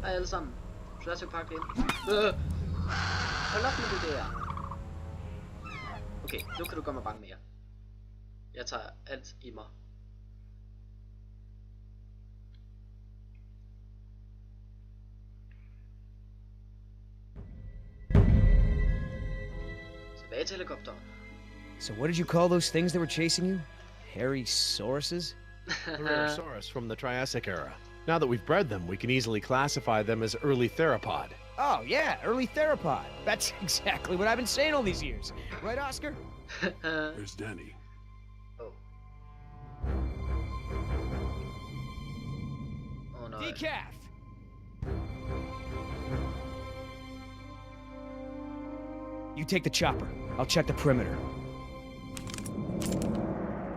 Hej alle sammen. Jurassic Park The Game. Hold op med det der. Okay, nu kan du gøre mig bange mere. Jeg tager alt i mig. Tilbage til helikopteren. So what did you call those things that were chasing you? Hairy sauruses? Tyrannosaurus from the Triassic era. Now that we've bred them, we can easily classify them as early theropod. Oh, yeah, early theropod. That's exactly what I've been saying all these years. Right, Oscar? Where's Danny? Oh. Oh no. Decaf! You take the chopper. I'll check the perimeter.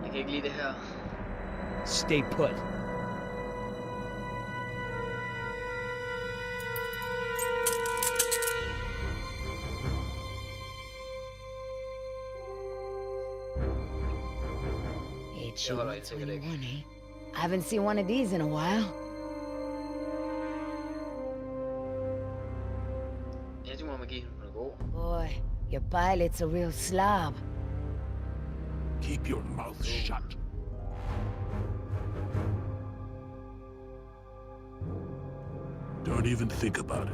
Jeg kan ikke lide det her. Stay put. HU-121, eh? I haven't seen one of these in a while. Ja, det må man give. Den er god. Boy, your pilot's a real slob. Keep your mouth shut. Don't even think about it.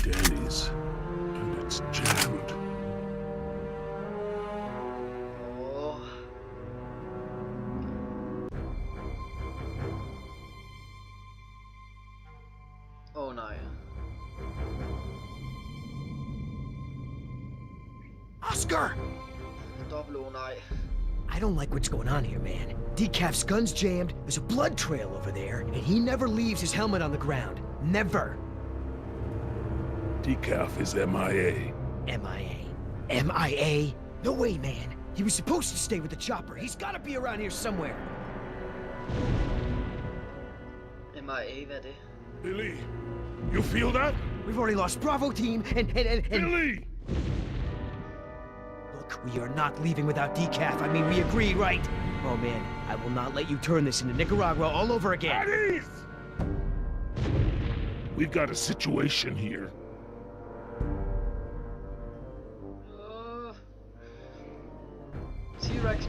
Danny's, and it's jammed. Åh. Åh nej. Oscar! Dobbelt åh nej. I don't like what's going on here, man. Decaf's gun's jammed, there's a blood trail over there, and he never leaves his helmet on the ground. Never. Decaf is MIA. MIA. MIA? No way, man. He was supposed to stay with the chopper. He's gotta be around here somewhere. MIA, hvad er det? Billy, you feel that? We've already lost Bravo team, and... Billy! Look, we are not leaving without Decaf. I mean, we agreed, right? Oh, man, I will not let you turn this into Nicaragua all over again. At ease! We've got a situation here. T-Rex.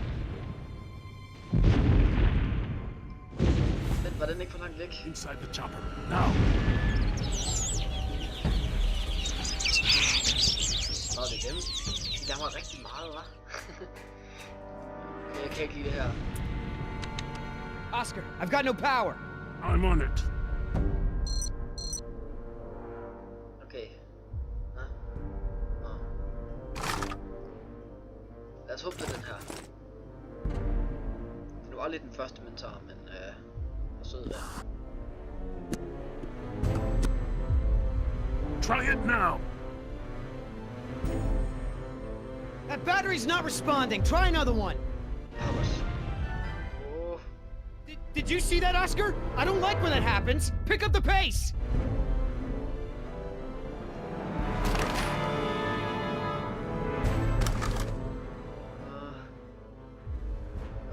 Men var den ikke for langt væk? Inside the chopper, now! Nå, det er dem. De larmer rigtig meget, hva'? Okay, jeg kan ikke lide det her. Oscar, I've got no power. I'm on it. Okay. Nå. Lad os håbe, det er den her. Det var lidt den første mentar, men hvor sød der. Try it now! That battery's not responding. Try another one. Powers. Oh. Did you see that, Oscar? I don't like when that happens. Pick up the pace.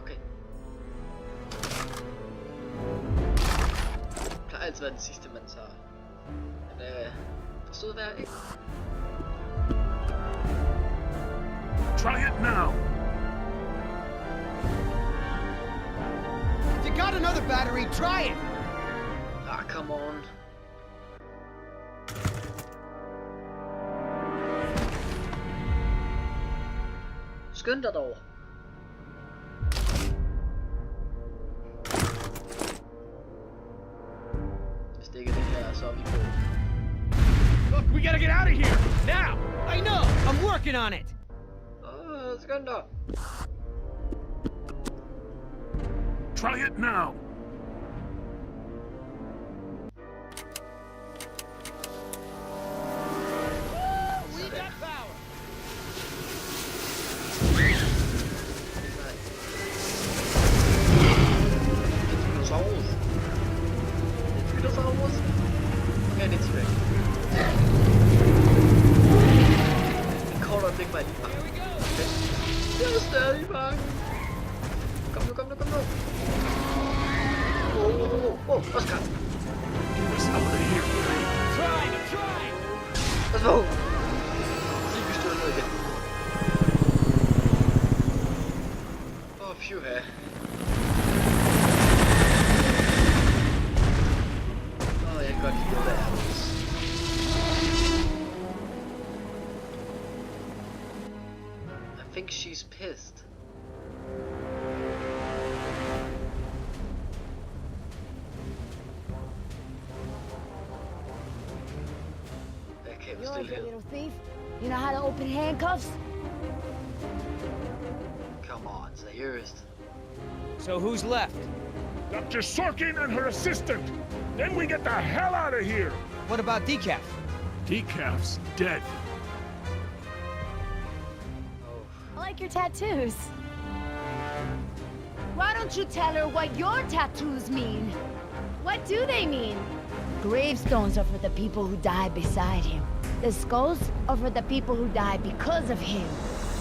Okay. Det plejer altid at være den sidste, man tager. Men for sød der, ikke? Try it now! If you got another battery, try it. Ah, come on. Skynd dig dog. Hvis det ikke er det her, så er vi på. Look, we gotta get out of here now. I know. I'm working on it. Skynd dig. Try it now! We got power. Dinosaurus. Dinosaurus. Okay, det er T-Rex. En kort øjeblik var jeg lige bange. Jeg er stadig bange. Kom nu, kom nu, kom nu. Wow, Oscar! Get us out of here, Billy. I'm trying! Pas på! Se, vi stod ned igen. Phew her. Jeg kan godt lide det der. I think she's pissed. Okay, we're still You're a here. little thief. You know how to open handcuffs? Come on, seriøst. So who's left? Dr. Sorkin and her assistant. Then we get the hell out of here. What about Decaf? Decaf's dead. I like your tattoos. Why don't you tell her what your tattoos mean? What do they mean? Gravestones are for the people who died beside him. The skulls are for the people who died because of him.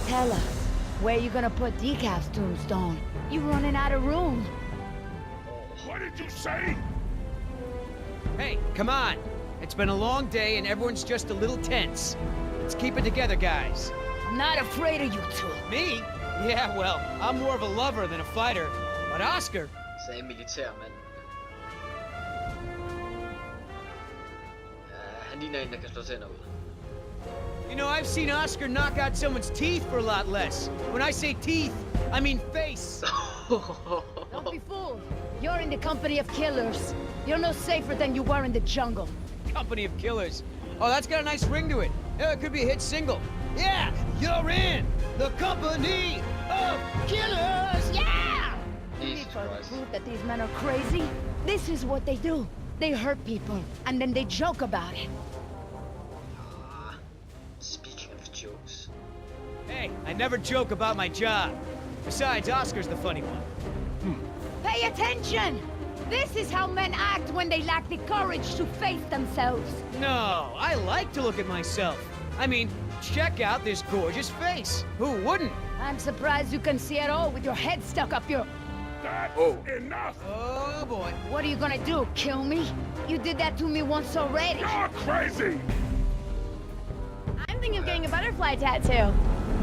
Tell us, where you gonna put Decaf's tombstone? You running out of room. What did you say? Hey, come on! It's been a long day and everyone's just a little tense. Let's keep it together, guys. I'm not afraid of you two. Me? Yeah, well, I'm more of a lover than a fighter. But Oscar... Sagde militærmand. Han ligner en, der kan slå tænder ud. You know, I've seen Oscar knock out someone's teeth for a lot less. When I say teeth, I mean face. Don't be fooled. You're in the company of killers. You're no safer than you were in the jungle. Company of killers. Oh, that's got a nice ring to it. Yeah, it could be a hit single. Yeah, you're in the company of killers. Yeah! Jesus For the Christ. proof that these men are crazy, this is what they do. They hurt people, and then they joke about it. Speaking of jokes. Hey, I never joke about my job. Besides, Oscar's the funny one. Pay attention! This is how men act when they lack the courage to face themselves. No, I like to look at myself. I mean, check out this gorgeous face. Who wouldn't? I'm surprised you can see at all with your head stuck up your... That's enough. Oh, boy. What are you gonna do, kill me? You did that to me once already. You're crazy. I'm thinking of getting a butterfly tattoo.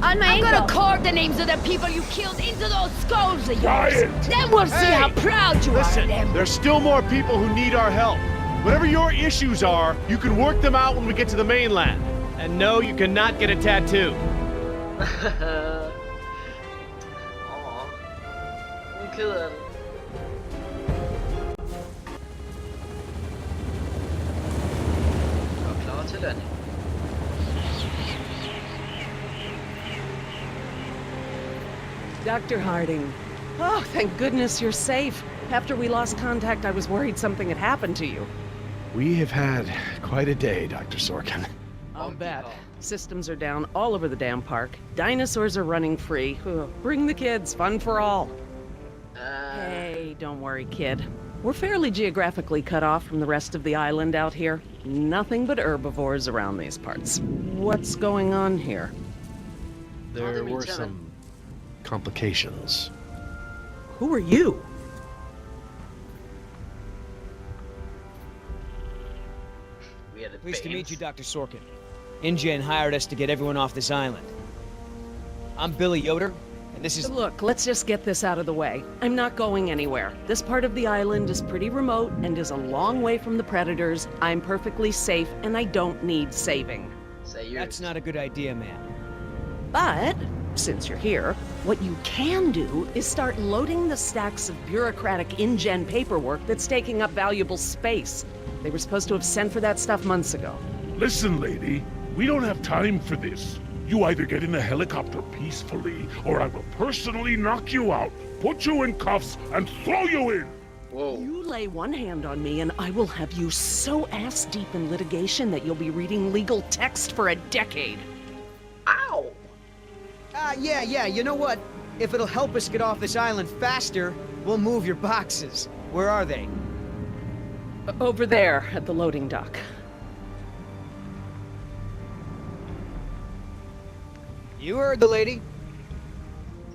On my I'm ankle. gonna carve the names of the people you killed into those skulls of yours. Quiet. Then we'll see Hey, how proud you are of Listen, them. there's still more people who need our help. Whatever your issues are, you can work them out when we get to the mainland. And no, you cannot get a tattoo. Åh. Hun er ked af det. Jeg er klar til landing. Dr. Harding. Oh, thank goodness you're safe. After we lost contact, I was worried something had happened to you. We have had quite a day, Dr. Sorkin. I'll bet. Systems are down all over the damn park. Dinosaurs are running free. Ugh, bring the kids, fun for all. Hey, don't worry, kid. We're fairly geographically cut off from the rest of the island out here. Nothing but herbivores around these parts. What's going on here? There were some complications. Who are you? We er det Pleased to meet you, bands. Dr. Sorkin. InGen hired us to get everyone off this island. I'm Billy Yoder, and this is... Look, let's just get this out of the way. I'm not going anywhere. This part of the island is pretty remote and is a long way from the predators. I'm perfectly safe, and I don't need saving. Seriøst. That's not a good idea, man. But, since you're here, what you can do is start loading the stacks of bureaucratic InGen paperwork that's taking up valuable space. They were supposed to have sent for that stuff months ago. Listen, lady. We don't have time for this. You either get in the helicopter peacefully, or I will personally knock you out, put you in cuffs, and throw you in! Wow. You lay one hand on me and I will have you so ass-deep in litigation that you'll be reading legal text for a decade. Ow! Yeah, you know what? If it'll help us get off this island faster, we'll move your boxes. Where are they? Over there, at the loading dock. You heard the lady.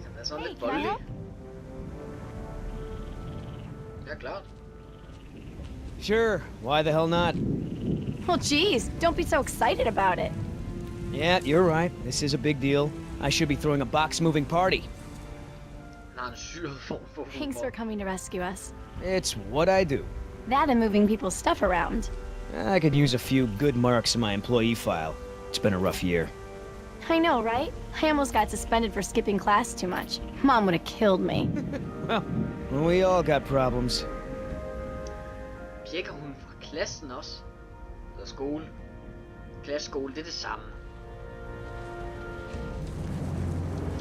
Han er sådan Hey, lidt can I voldelig. help? Ja, klart. Sure, why the hell not? Well, geez, don't be so excited about it. Yeah, you're right. This is a big deal. I should be throwing a box-moving party. Han har en syret form for Thanks for coming to rescue us. It's what I do. That and moving people's stuff around. I could use a few good marks in my employee file. It's been a rough year. I know, right? I almost got suspended for skipping class too much. Mom would have killed me. Well, we all got problems. Pjekker hun fra klassen også? Eller skole? Klasseskole, det er det samme.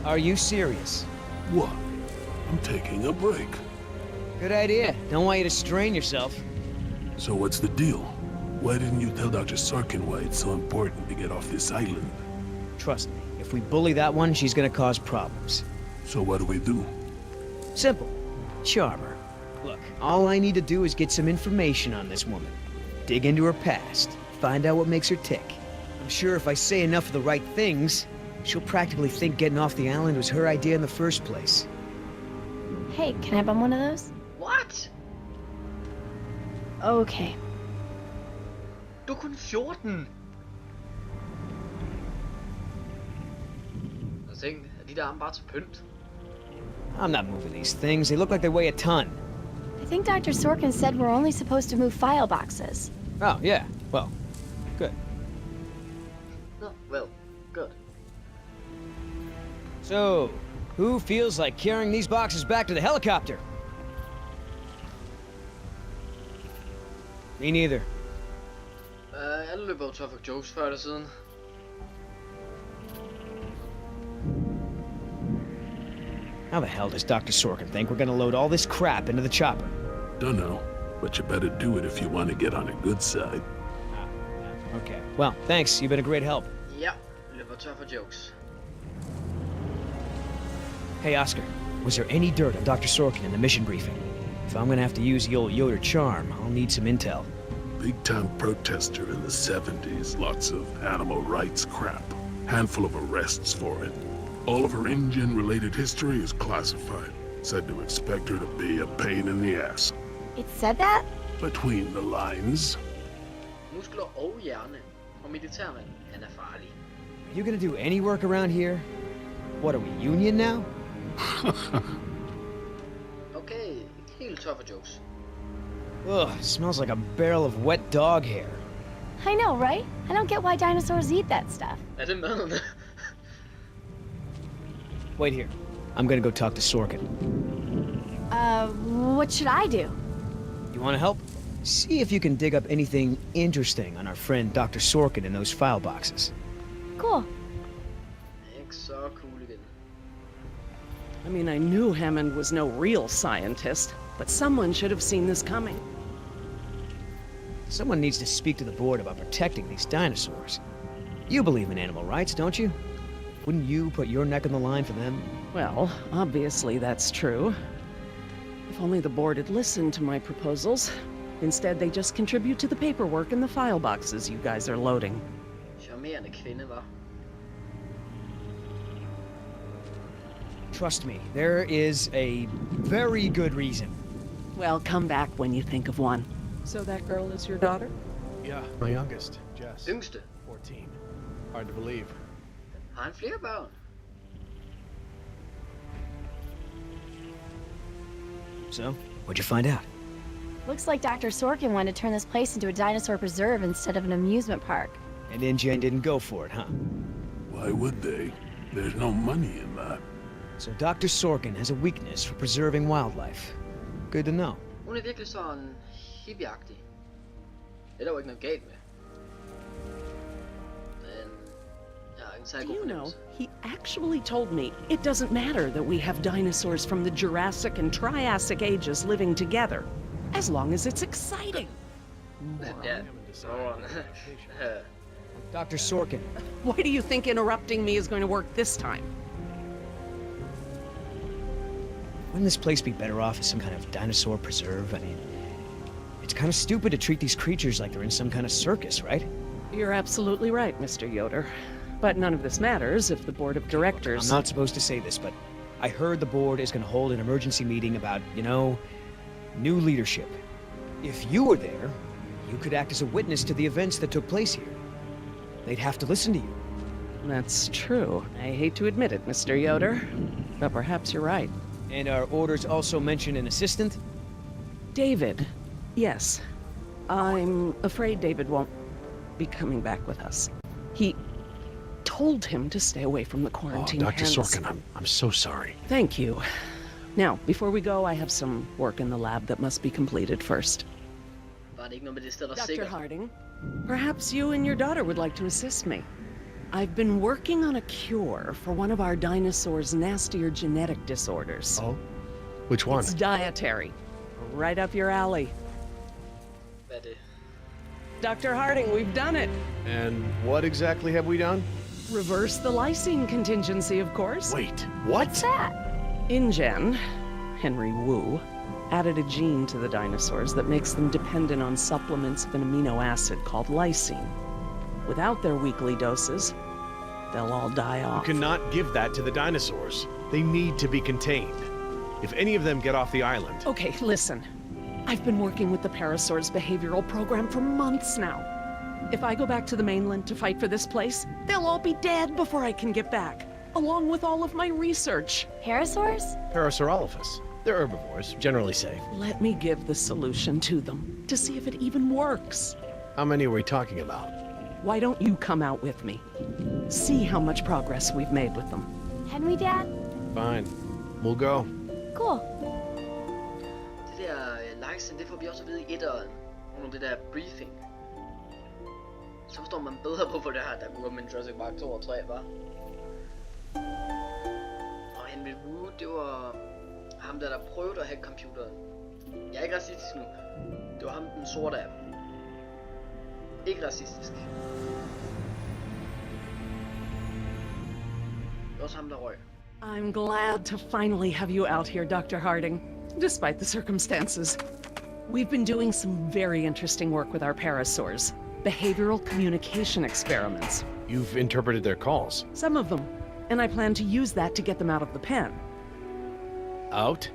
Are you serious? What? I'm taking a break. Good idea. Don't want you to strain yourself. So what's the deal? Why didn't you tell Dr. Sorkin why it's so important to get off this island? Trust me, if we bully that one, she's gonna cause problems. So what do we do? Simple. Charm her. Look, all I need to do is get some information on this woman. Dig into her past. Find out what makes her tick. I'm sure if I say enough of the right things, she'll practically think getting off the island was her idea in the first place. Hey, can I bum one of those? What? Okay. Du er kun 14. Jeg tænkte, er de der arme bare til pynt? I'm not moving these things. They look like they weigh a ton. I think Dr. Sorkin said we're only supposed to move file boxes. Oh, yeah. Well, good. Nå, well, good. So, who feels like carrying these boxes back to the helicopter? Me neither. Alle løber jo tør for jokes før eller siden. How the hell does Dr. Sorkin think we're gonna load all this crap into the chopper? Dunno, but you better do it if you want to get on a good side. Okay. Well, thanks. You've been a great help. Ja, løber tør for jokes. Hey, Oscar. Was there any dirt on Dr. Sorkin in the mission briefing? If I'm gonna have to use the old Yoder charm, I'll need some intel. Big-time protester in the 70s, lots of animal rights crap. Handful of arrests for it. All of her InGen-related history is classified. Said to expect her to be a pain in the ass. It said that? Between the lines. Muskler og hjerne. Og militærmand, han er farlig. Are you gonna do any work around here? What, are we union now? Okay, helt tør for jokes. Ugh, smells like a barrel of wet dog hair. I know, right? I don't get why dinosaurs eat that stuff. Er det maden? Wait here. I'm gonna go talk to Sorkin. What should I do? You wanna help? See if you can dig up anything interesting on our friend Dr. Sorkin in those file boxes. Cool. Ikke så cool igen. I mean, I knew Hammond was no real scientist, but someone should have seen this coming. Someone needs to speak to the board about protecting these dinosaurs. You believe in animal rights, don't you? Wouldn't you put your neck on the line for them? Well, obviously that's true. If only the board had listened to my proposals. Instead, they just contribute to the paperwork in the file boxes you guys are loading. Charmerende kvinde, hva'? Trust me, there is a very good reason. Well, come back when you think of one. So that girl is your daughter? Yeah, my youngest, Jess. Yngste. 14. Hard to believe. Har han flere børn? So, what'd you find out? Looks like Dr. Sorkin wanted to turn this place into a dinosaur preserve instead of an amusement park. And InGen didn't go for it, huh? Why would they? There's no money in that. So Dr. Sorkin has a weakness for preserving wildlife. Good to know. Hun er virkelig sådan hippieagtig. Det er der jo ikke noget galt med. Men jeg har ikke særlig Do god you know, fornemmelse. he actually told me it doesn't matter that we have dinosaurs from the Jurassic and Triassic ages living together, as long as it's exciting. Ja, moron. Dr. Sorkin, Why do you think interrupting me is going to work this time? wouldn't this place be better off as some kind of dinosaur preserve? I mean, it's kind of stupid to treat these creatures like they're in some kind of circus, right? You're absolutely right, Mr. Yoder. But none of this matters if the board of directors... I'm not supposed to say this, but I heard the board is going to hold an emergency meeting about, you know, new leadership. If you were there, you could act as a witness to the events that took place here. They'd have to listen to you. That's true. I hate to admit it, Mr. Yoder, but perhaps you're right. And our orders also mention an assistant? David. Yes. I'm afraid David won't be coming back with us. He told him to stay away from the quarantine. Oh, Dr. Sorkin, I'm so sorry. Thank you. Now, before we go, I have some work in the lab that must be completed first. Dr. Harding, perhaps you and your daughter would like to assist me. I've been working on a cure for one of our dinosaurs' nastier genetic disorders. Oh? Which one? It's dietary. Right up your alley. Dr. Harding, we've done it. And what exactly have we done? Reverse the lysine contingency, of course. Wait, what? What's that? InGen, Henry Wu, added a gene to the dinosaurs that makes them dependent on supplements of an amino acid called lysine. Without their weekly doses, they'll all die off. You cannot give that to the dinosaurs. They need to be contained. If any of them get off the island... Okay, listen. I've been working with the Parasaur's behavioral program for months now. If I go back to the mainland to fight for this place, they'll all be dead before I can get back, along with all of my research. Parasaurs? Parasaurolophus. They're herbivores, generally safe. Let me give the solution to them, to see if it even works. How many are we talking about? Why don't you come out with me? See how much progress we've made with them. Can we, Dad? Fine. We'll go. Cool. Det der Larsen, det får vi også at vide i etteren. Under det der briefing. Så forstår man bedre på, hvor det her, der kunne gå med Jurassic Park 2 og 3, var. Og Henry Wu, det var ham der prøvede at hacke computeren. Jeg er ikke racistisk nu. Det var ham den sorte af dem. Ikke racistisk. Det var også ham der røg. I'm glad to finally have you out here, Dr. Harding, despite the circumstances. We've been doing some very interesting work with our parasaurs. Behavioral communication experiments. You've interpreted their calls. Some of them. And I plan to use that to get them out of the pen. Out?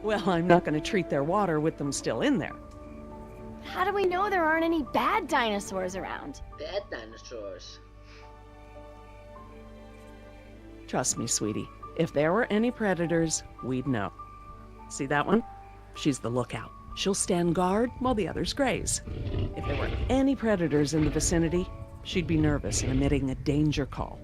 Well, I'm not going to treat their water with them still in there. How do we know there aren't any bad dinosaurs around? Bad dinosaurs. Trust me, sweetie. If there were any predators, we'd know. See that one? She's the lookout. She'll stand guard while the others graze. If there were any predators in the vicinity, she'd be nervous and emitting a danger call.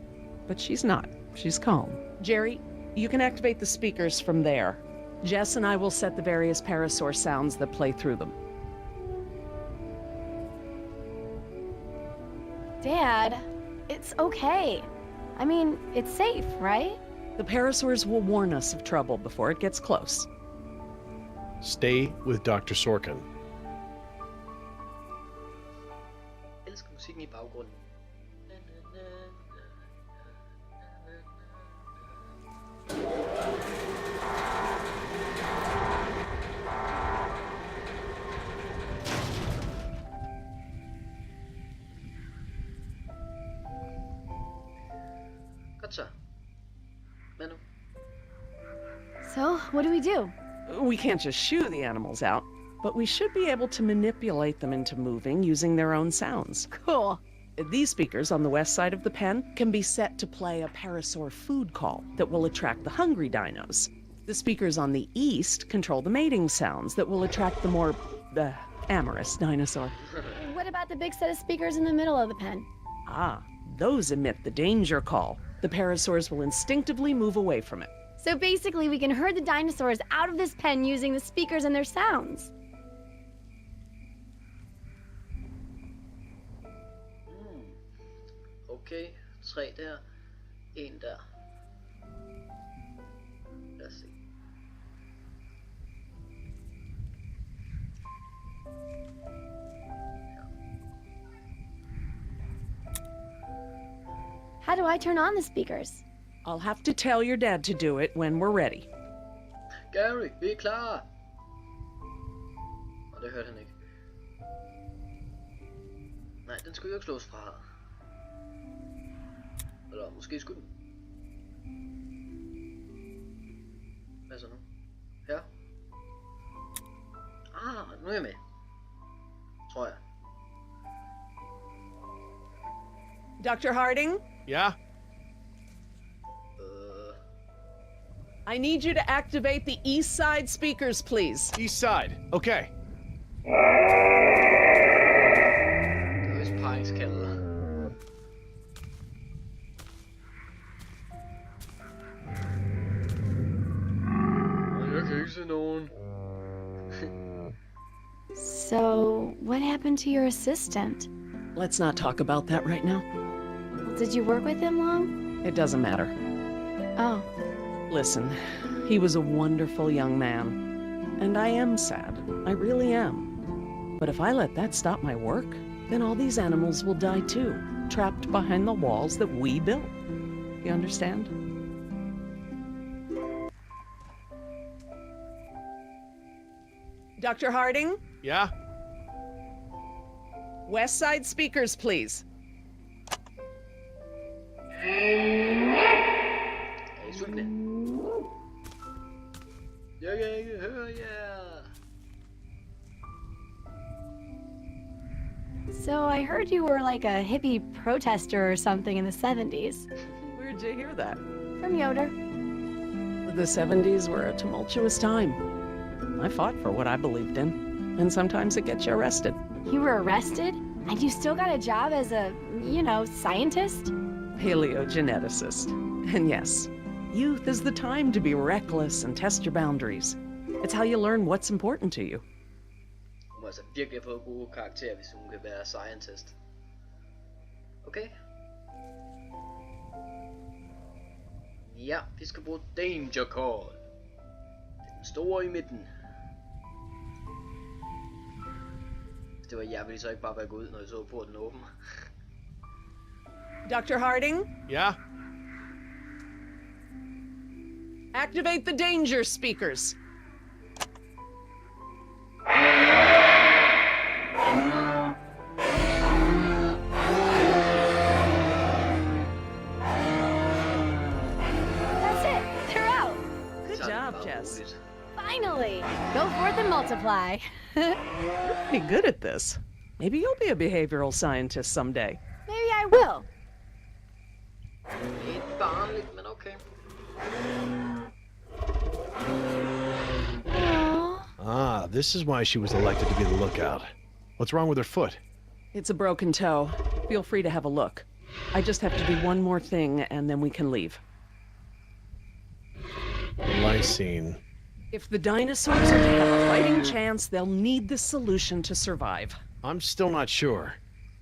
But she's not. She's calm. Jerry, you can activate the speakers from there. Jess and I will set the various parasaur sounds that play through them. Dad, it's okay. I mean, it's safe, right? The parasaurs will warn us of trouble before it gets close. Stay with Dr. Sorkin. Jeg elsker musikken i baggrunden. Godt så. Hvad nu? So, what do we do? We can't just shoo the animals out, but we should be able to manipulate them into moving using their own sounds. Cool. These speakers on the west side of the pen can be set to play a parasaur food call that will attract the hungry dinos. The speakers on the east control the mating sounds that will attract the more, amorous dinosaur. What about the big set of speakers in the middle of the pen? Ah, those emit the danger call. The parasaurs will instinctively move away from it. So basically, we can herd the dinosaurs out of this pen using the speakers and their sounds. Okay, 3 der. 1 der. Lad os se. How do I turn on the speakers? I'll have to tell your dad to do it when we're ready. Gary, vi er klar! Og det hørte han ikke. Nej, den skulle jo ikke slås fra. Eller måske skulle den. Hvad så nu? Her. Ah, nu er jeg med. tror jeg. Dr. Harding? Yeah? I need you to activate the east side speakers, please. East side. Okay. Det er vist paringskaldet. Jeg kan ikke se nogen. So, what happened to your assistant? Let's not talk about that right now. Did you work with him long? It doesn't matter. Oh. Listen, he was a wonderful young man. And I am sad. I really am. But if I let that stop my work, then all these animals will die too, trapped behind the walls that we built. You understand? Dr. Harding? Yeah? West side speakers, please. Er I sultne? Jeg kan ikke høre jer. So, I heard you were like a hippie protester or something in the 70s. Where'd you hear that? From Yoder. The 70s were a tumultuous time. I fought for what I believed in, and sometimes it gets you arrested. You were arrested? And you still got a job as a, scientist? Paleogeneticist. And yes, youth is the time to be reckless and test your boundaries. It's how you learn what's important to you. Hun må altså virkelig have fået gode karakterer, hvis hun kan være scientist. Okay. Ja, vi skal bruge Danger Call. Den store i midten. Det var jeg ville så ikke bare være gået ud, når jeg så porten åben. Dr. Harding? Yeah? Activate the danger speakers. That's it. They're out. Good job, Jess. Finally. Go forth and multiply. You're pretty good at this. Maybe you'll be a behavioral scientist someday. Maybe I will. Lidt barnligt, men okay. Ah, this is why she was elected to be the lookout. What's wrong with her foot? It's a broken toe. Feel free to have a look. I just have to do one more thing, and then we can leave. Lysine. If the dinosaurs are to have a fighting chance, they'll need this solution to survive. I'm still not sure.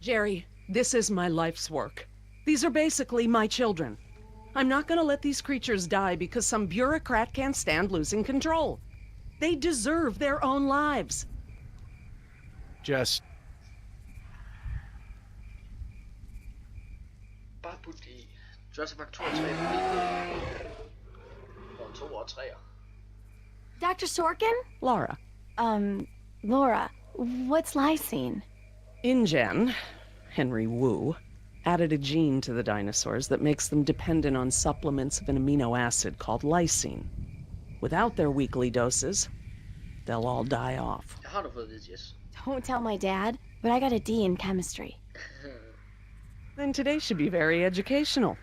Jerry, this is my life's work. These are basically my children. I'm not gonna let these creatures die because some bureaucrat can't stand losing control. They deserve their own lives. Jess, Bare put i Jurassic Park 2 og 3 på bilen. Og en 2 og 3'er. Dr. Sorkin? Laura. Laura, what's lysine? InGen, Henry Wu, added a gene to the dinosaurs that makes them dependent on supplements of an amino acid called lysine. Without their weekly doses, they'll all die off. Har du fået det, Jess? Don't tell my dad, but I got a D in chemistry. Then today should be very educational.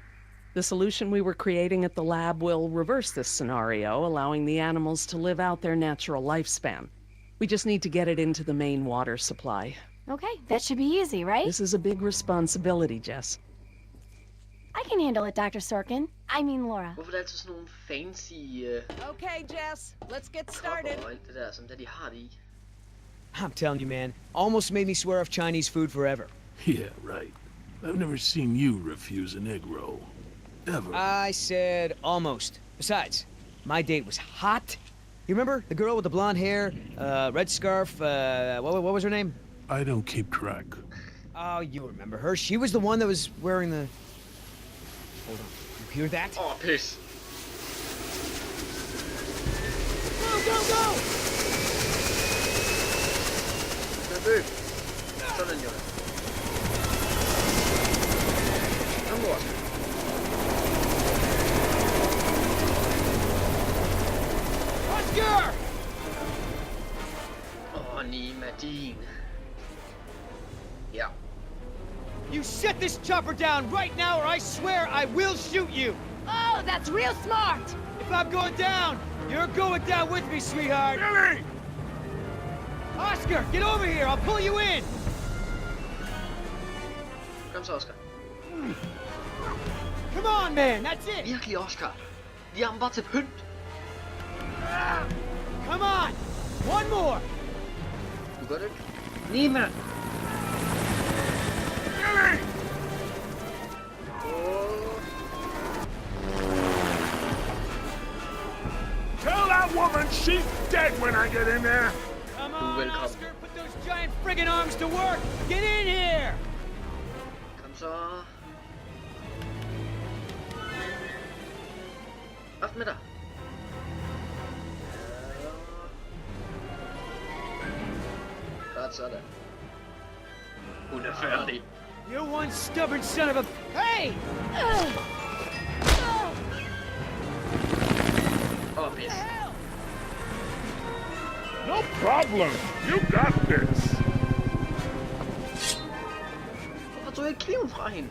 The solution we were creating at the lab will reverse this scenario, allowing the animals to live out their natural lifespan. We just need to get it into the main water supply. Okay, that should be easy, right? This is a big responsibility, Jess. I can handle it, Dr. Sorkin. I mean Laura. Hvorfor er der altid sådan nogle fancy Okay, Jess, let's get started. kopper og alt det der, som det de har det i? I'm telling you, man, almost made me swear off Chinese food forever. Yeah, right. I've never seen you refuse an egg roll. Ever. I said almost. Besides, my date was hot. You remember the girl with the blonde hair, red scarf? What was her name? I don't keep track. Oh, you remember her. She was the one that was wearing the... Hold on. You hear that? Åh, pis. Go, go, go! Bøb. Sådan, jo. Kom lort. Oscar! Åh, Nima, din. Ja. You set this chopper down right now, or I swear I will shoot you! Oh, that's real smart! If I'm going down, you're going down with me, sweetheart! Billy! Oscar, get over here! I'll pull you in! Kom så, Oscar. Come on, man! That's it! Virkelig, Oscar. De har ham bare til pynt. Come on! One more! Du gør det ikke? Nee, mand. Billy! Tell that woman she's dead when I get in there! Come on, welcome. Oscar! Put those giant friggin' arms to work! Get in here! Kom så. Op med dig. Godt sådan. Hun er færdig. You're one stubborn son of a... Hey! Åh, pis. No problem! You got this! Hvorfor tog jeg ikke kniven fra hende?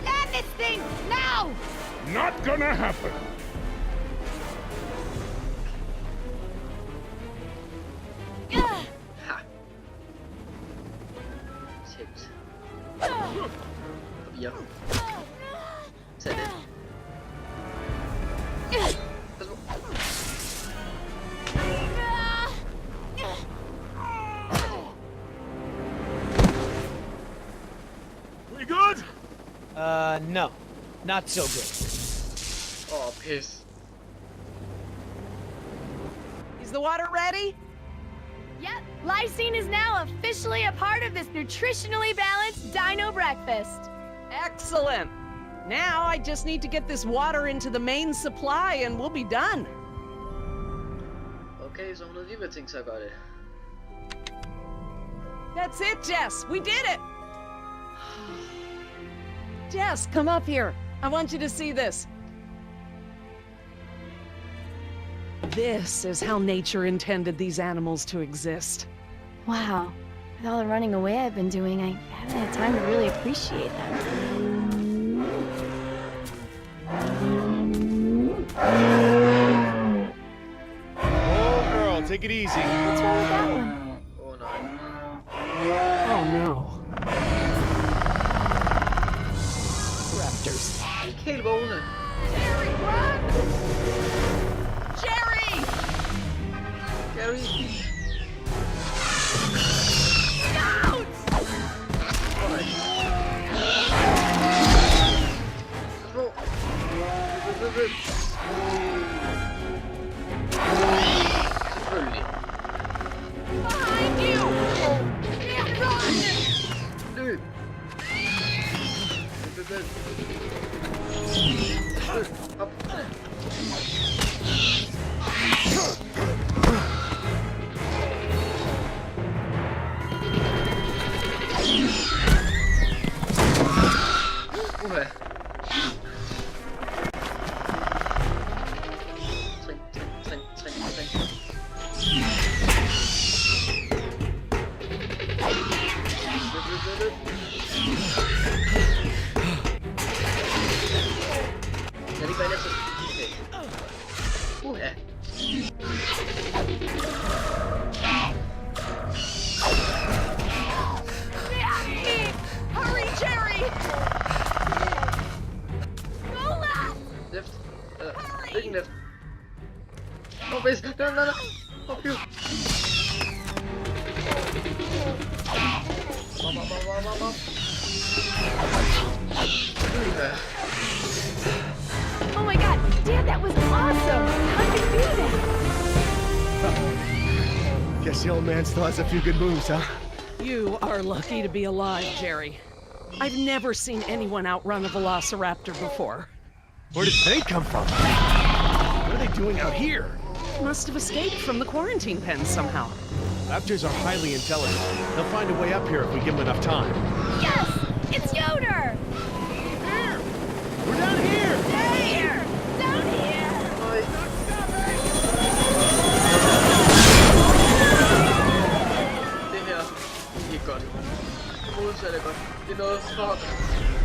Land this thing! Now! Not gonna happen! Ha. Tæt. Kom hjem. Tag det. Pas på. We good? No. Not so good. Åh, pis. Is the water ready? Yep, lysine is now officially a part of this nutritionally balanced dino breakfast. Excellent. Now I just need to get this water into the main supply and we'll be done. Okay, så hun havde alligevel tænkt sig at gøre det. That's it, Jess. We did it. Jess, come up here. I want you to see this. This is how nature intended these animals to exist. Wow, with all the running away I've been doing, I haven't had time to really appreciate them. Oh, girl, take it easy. What's wrong with that one? Åh, nej. Oh no. Raptors. Ikke helt vågne. Jerry! Gary. Selvfølgelig. Behind you! Run! Løb. Løb, løb. Hop. Uha. Trin, trin, trin, trin, trin. Løb, løb, løb, løb. Kan det ikke være næste? Okay. Uha. Hurry, Jerry! Lift. Ikke lift. Åh, pis. Nej, nej, nej. Åh, pju. Bop. Uha. Oh my god, Dad, that was awesome! How'd you do that? Guess the old man still has a few good moves, huh? You are lucky to be alive, Jerry. I've never seen anyone outrun a velociraptor before. Where did they come from? What are they doing out here? Must have escaped from the quarantine pen somehow. Raptors are highly intelligent. They'll find a way up here if we give them enough time. Yes! It's Yoder! Here! We're down here! Here! Down here! Det her. Ikke godt. Modsat er godt. Det er noget fuck.